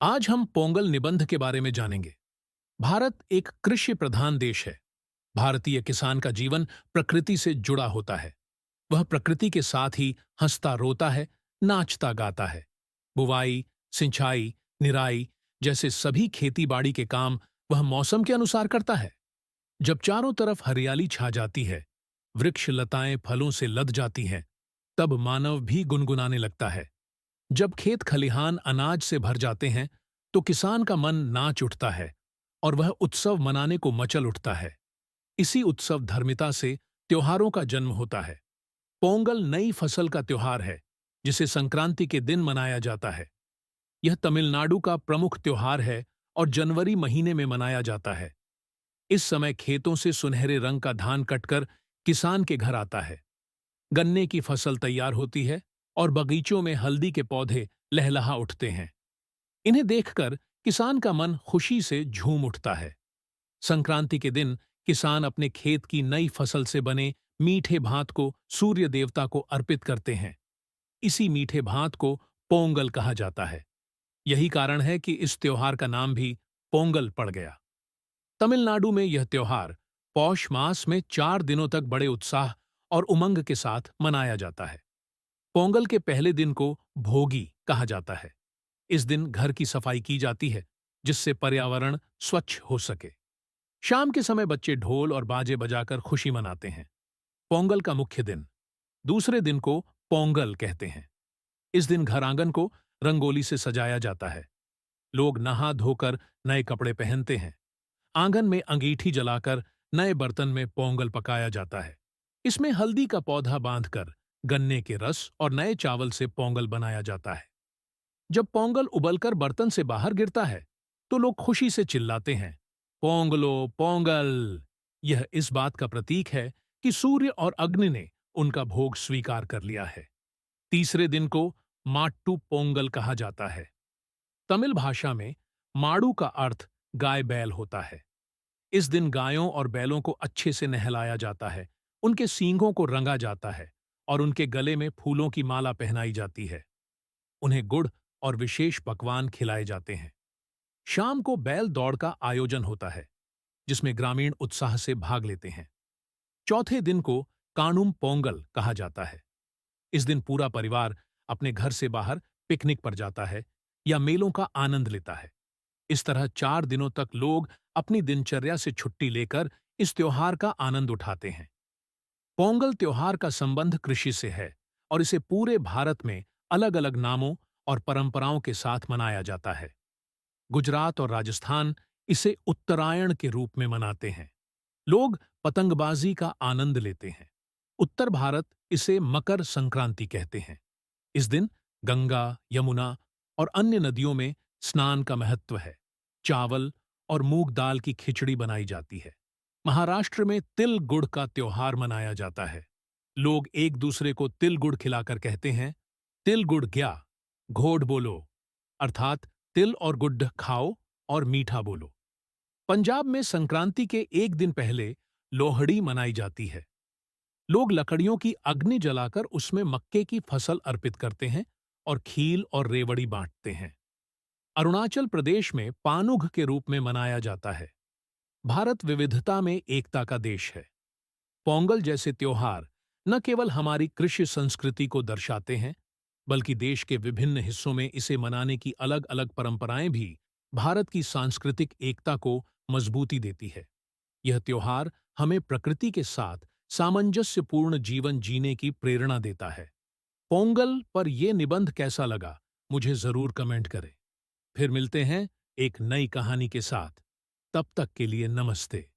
आज हम पोंगल निबंध के बारे में जानेंगे। भारत एक कृषि प्रधान देश है। भारतीय किसान का जीवन प्रकृति से जुड़ा होता है। वह प्रकृति के साथ ही हंसता रोता है, नाचता गाता है। बुवाई, सिंचाई, निराई जैसे सभी खेती बाड़ी के काम वह मौसम के अनुसार करता है। जब चारों तरफ हरियाली छा जाती है, वृक्ष लताएं फलों से लद जाती हैं, तब मानव भी गुनगुनाने लगता है। जब खेत खलिहान अनाज से भर जाते हैं, तो किसान का मन नाच उठता है और वह उत्सव मनाने को मचल उठता है। इसी उत्सव धर्मिता से त्योहारों का जन्म होता है। पोंगल नई फसल का त्योहार है, जिसे संक्रांति के दिन मनाया जाता है। यह तमिलनाडु का प्रमुख त्योहार है और जनवरी महीने में मनाया जाता है। इस समय खेतों से सुनहरे रंग का धान कटकर किसान के घर आता है। गन्ने की फसल तैयार होती है और बगीचों में हल्दी के पौधे लहलहा उठते हैं। इन्हें देखकर किसान का मन खुशी से झूम उठता है। संक्रांति के दिन किसान अपने खेत की नई फसल से बने मीठे भात को सूर्य देवता को अर्पित करते हैं। इसी मीठे भात को पोंगल कहा जाता है। यही कारण है कि इस त्योहार का नाम भी पोंगल पड़ गया। तमिलनाडु में यह त्योहार पौष मास में 4 दिनों तक बड़े उत्साह और उमंग के साथ मनाया जाता है। पोंगल के पहले दिन को भोगी कहा जाता है। इस दिन घर की सफाई की जाती है, जिससे पर्यावरण स्वच्छ हो सके। शाम के समय बच्चे ढोल और बाजे बजाकर खुशी मनाते हैं। पोंगल का मुख्य दिन, दूसरे दिन को पोंगल कहते हैं। इस दिन घर आंगन को रंगोली से सजाया जाता है। लोग नहा धोकर नए कपड़े पहनते हैं। आंगन में अंगीठी जलाकर नए बर्तन में पोंगल पकाया जाता है। इसमें हल्दी का पौधा बांधकर गन्ने के रस और नए चावल से पोंगल बनाया जाता है। जब पोंगल उबलकर बर्तन से बाहर गिरता है, तो लोग खुशी से चिल्लाते हैं, पोंगलो पोंगल। यह इस बात का प्रतीक है कि सूर्य और अग्नि ने उनका भोग स्वीकार कर लिया है। तीसरे दिन को माट्टू पोंगल कहा जाता है। तमिल भाषा में माड़ू का अर्थ गाय बैल होता है। इस दिन गायों और बैलों को अच्छे से नहलाया जाता है, उनके सींगों को रंगा जाता है और उनके गले में फूलों की माला पहनाई जाती है। उन्हें गुड़ और विशेष पकवान खिलाए जाते हैं। शाम को बैल दौड़ का आयोजन होता है, जिसमें ग्रामीण उत्साह से भाग लेते हैं। चौथे दिन को कानुम पोंगल कहा जाता है। इस दिन पूरा परिवार अपने घर से बाहर पिकनिक पर जाता है या मेलों का आनंद लेता है। इस तरह 4 दिनों तक लोग अपनी दिनचर्या से छुट्टी लेकर इस त्योहार का आनंद उठाते हैं। पोंगल त्योहार का संबंध कृषि से है और इसे पूरे भारत में अलग-अलग नामों और परंपराओं के साथ मनाया जाता है। गुजरात और राजस्थान इसे उत्तरायण के रूप में मनाते हैं। लोग पतंगबाजी का आनंद लेते हैं। उत्तर भारत इसे मकर संक्रांति कहते हैं। इस दिन गंगा, यमुना और अन्य नदियों में स्नान का महत्व है। चावल और मूंग दाल की खिचड़ी बनाई जाती है। महाराष्ट्र में तिल गुड़ का त्योहार मनाया जाता है। लोग एक दूसरे को तिल गुड़ खिलाकर कहते हैं, तिल गुड़ गया, घोड़ बोलो, अर्थात तिल और गुड़ खाओ और मीठा बोलो। पंजाब में संक्रांति के एक दिन पहले लोहड़ी मनाई जाती है। लोग लकड़ियों की अग्नि जलाकर उसमें मक्के की फसल अर्पित करते हैं और खील और रेवड़ी बांटते हैं। अरुणाचल प्रदेश में पानुग के रूप में मनाया जाता है। भारत विविधता में एकता का देश है। पोंगल जैसे त्योहार न केवल हमारी कृषि संस्कृति को दर्शाते हैं, बल्कि देश के विभिन्न हिस्सों में इसे मनाने की अलग-अलग परंपराएं भी भारत की सांस्कृतिक एकता को मजबूती देती है। यह त्योहार हमें प्रकृति के साथ सामंजस्यपूर्ण जीवन जीने की प्रेरणा देता है। पोंगल पर यह निबंध कैसा लगा, मुझे जरूर कमेंट करें। फिर मिलते हैं एक नई कहानी के साथ। तब तक के लिए नमस्ते।